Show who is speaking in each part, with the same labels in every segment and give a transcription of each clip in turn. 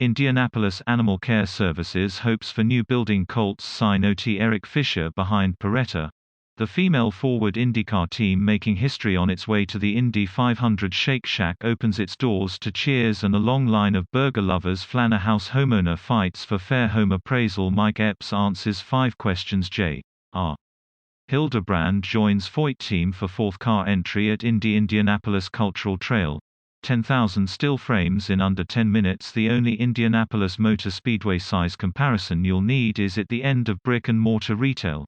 Speaker 1: Indianapolis Animal Care Services hopes for new buildingColts sign OT Eric FisherBehind Paretta. The female forward IndyCar team making history on its way to the Indy 500 Shake Shack opens its doors to cheers and a long line of burger lovers. FisherBehind house homeowner fights for fair home appraisal. Mike Epps answers 5 questions. J.R. Hildebrand joins Foyt team for 4th car entry at Indy. Indianapolis Cultural Trail. 10,000 still frames in under 10 minutes. The only Indianapolis Motor Speedway size comparison you'll need is at the end of brick-and-mortar retail.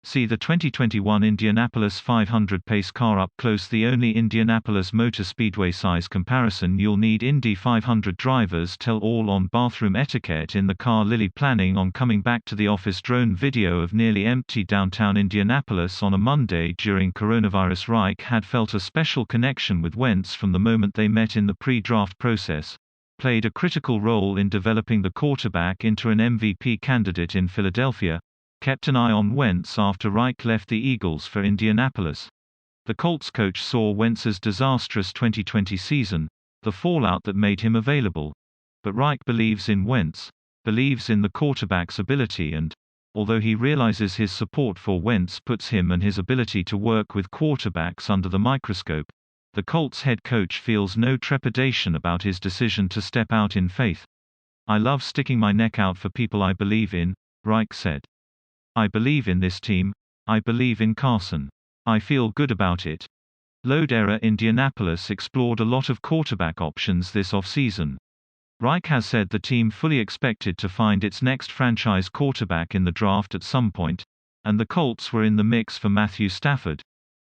Speaker 1: See the 2021 Indianapolis 500 pace car up close. The only Indianapolis Motor Speedway size comparison you'll need. Indy 500 drivers tell all on bathroom etiquette in the car. Lilly planning on coming back to the office. Drone video of nearly empty downtown Indianapolis on a Monday during coronavirus. Reich had felt a special connection with Wentz from the moment they met in the pre-draft process. Played a critical role in developing the quarterback into an MVP candidate in Philadelphia. Kept an eye on Wentz after Reich left the Eagles for Indianapolis. The Colts coach saw Wentz's disastrous 2020 season, the fallout that made him available. But Reich believes in Wentz, believes in the quarterback's ability, and, although he realizes his support for Wentz puts him and his ability to work with quarterbacks under the microscope, the Colts head coach feels no trepidation about his decision to step out in faith. "I love sticking my neck out for people I believe in," Reich said. "I believe in this team. I believe in Carson. I feel good about it." Load-era Indianapolis explored a lot of quarterback options this offseason. Reich has said the team fully expected to find its next franchise quarterback in the draft at some point, and the Colts were in the mix for Matthew Stafford,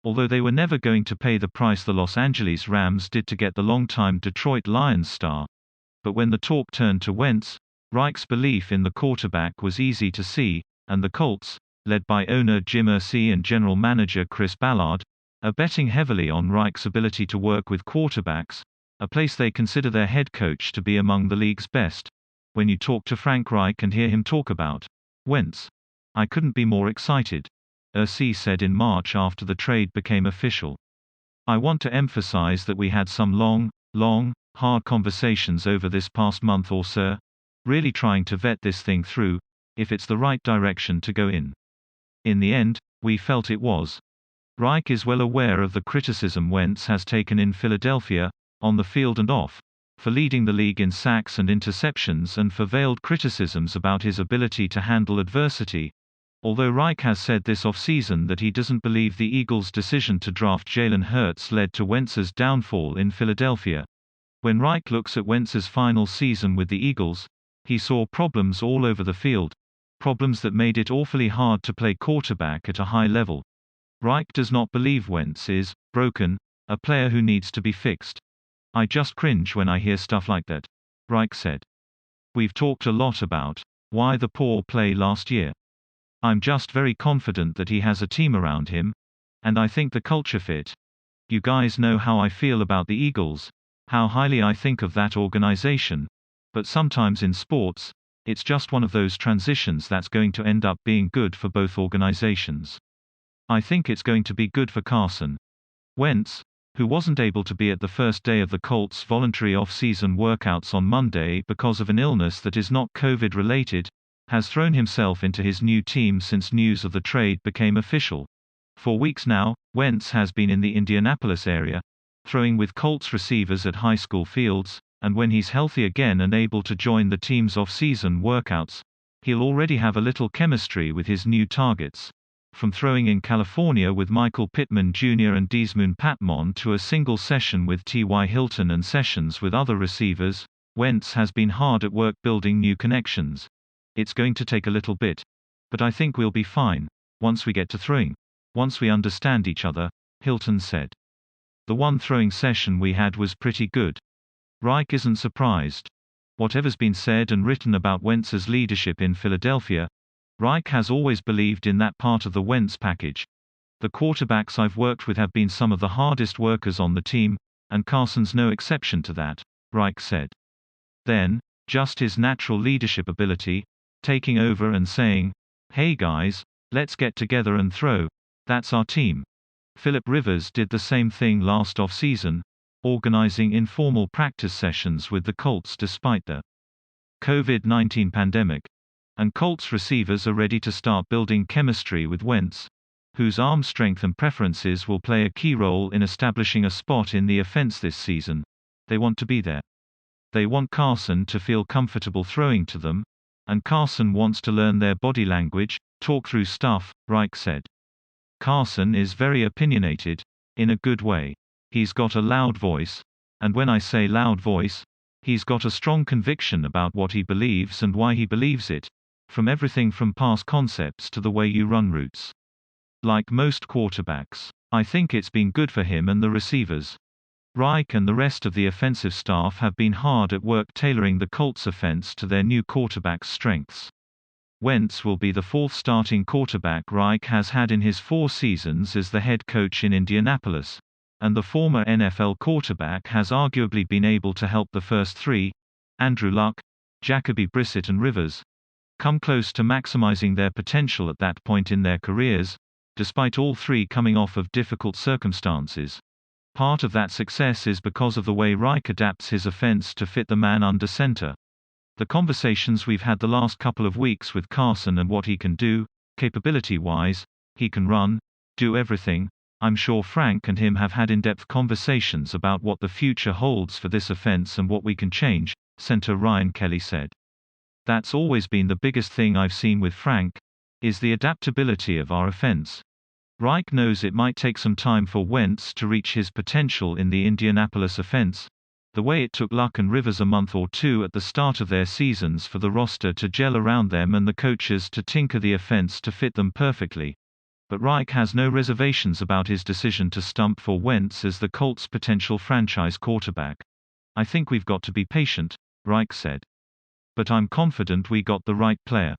Speaker 1: although they were never going to pay the price the Los Angeles Rams did to get the longtime Detroit Lions star. But when the talk turned to Wentz, Reich's belief in the quarterback was easy to see, and the Colts, led by owner Jim Irsay and general manager Chris Ballard, are betting heavily on Reich's ability to work with quarterbacks, a place they consider their head coach to be among the league's best. "When you talk to Frank Reich and hear him talk about Wentz, I couldn't be more excited," Irsay said in March after the trade became official. "I want to emphasize that we had some long, hard conversations over this past month or so, really trying to vet this thing through, if it's the right direction to go in. In the end, we felt it was." Reich is well aware of the criticism Wentz has taken in Philadelphia, on the field and off, for leading the league in sacks and interceptions and for veiled criticisms about his ability to handle adversity. Although Reich has said this offseason that he doesn't believe the Eagles' decision to draft Jalen Hurts led to Wentz's downfall in Philadelphia. When Reich looks at Wentz's final season with the Eagles, he saw problems all over the field. Problems that made it awfully hard to play quarterback at a high level. Reich does not believe Wentz is broken, a player who needs to be fixed. "I just cringe when I hear stuff like that," Reich said. "We've talked a lot about why the poor play last year. I'm just very confident that he has a team around him, and I think the culture fit. You guys know how I feel about the Eagles, how highly I think of that organization, but sometimes in sports, it's just one of those transitions that's going to end up being good for both organizations. I think it's going to be good for Carson Wentz, who wasn't able to be at the first day of the Colts' voluntary off-season workouts on Monday because of an illness that is not COVID-related, has thrown himself into his new team since news of the trade became official. For weeks now, Wentz has been in the Indianapolis area, throwing with Colts receivers at high school fields, and when he's healthy again and able to join the team's off-season workouts, he'll already have a little chemistry with his new targets. From throwing in California with Michael Pittman Jr. and Desmond Patmon to a single session with T.Y. Hilton and sessions with other receivers, Wentz has been hard at work building new connections. "It's going to take a little bit. But I think we'll be fine, once we get to throwing. Once we understand each other," Hilton said. "The one throwing session we had was pretty good." Reich isn't surprised. Whatever's been said and written about Wentz's leadership in Philadelphia, Reich has always believed in that part of the Wentz package. "The quarterbacks I've worked with have been some of the hardest workers on the team, and Carson's no exception to that," Reich said. Then, just his natural leadership ability, taking over and saying, "Hey guys, let's get together and throw. That's our team." Philip Rivers did the same thing last off-season, organizing informal practice sessions with the Colts despite the COVID-19 pandemic. And Colts receivers are ready to start building chemistry with Wentz, whose arm strength and preferences will play a key role in establishing a spot in the offense this season. They want to be there. They want Carson to feel comfortable throwing to them, and Carson wants to learn their body language, talk through stuff, Reich said. Carson is very opinionated, in a good way. He's got a loud voice, and when I say loud voice, he's got a strong conviction about what he believes and why he believes it, from everything from past concepts to the way you run routes. Like most quarterbacks, I think it's been good for him and the receivers. Reich and the rest of the offensive staff have been hard at work tailoring the Colts offense to their new quarterback's strengths. Wentz will be the fourth starting quarterback Reich has had in his 4 seasons as the head coach in Indianapolis, and the former NFL quarterback has arguably been able to help the first 3, Andrew Luck, Jacoby Brissett and Rivers, come close to maximizing their potential at that point in their careers, despite all 3 coming off of difficult circumstances. Part of that success is because of the way Reich adapts his offense to fit the man under center. The conversations we've had the last couple of weeks with Carson and what he can do, capability-wise, he can run, do everything. I'm sure Frank and him have had in-depth conversations about what the future holds for this offense and what we can change, center Ryan Kelly said. That's always been the biggest thing I've seen with Frank, is the adaptability of our offense. Reich knows it might take some time for Wentz to reach his potential in the Indianapolis offense, the way it took Luck and Rivers a month or 2 at the start of their seasons for the roster to gel around them and the coaches to tinker the offense to fit them perfectly. But Reich has no reservations about his decision to stump for Wentz as the Colts' potential franchise quarterback. I think we've got to be patient, Reich said. But I'm confident we got the right player.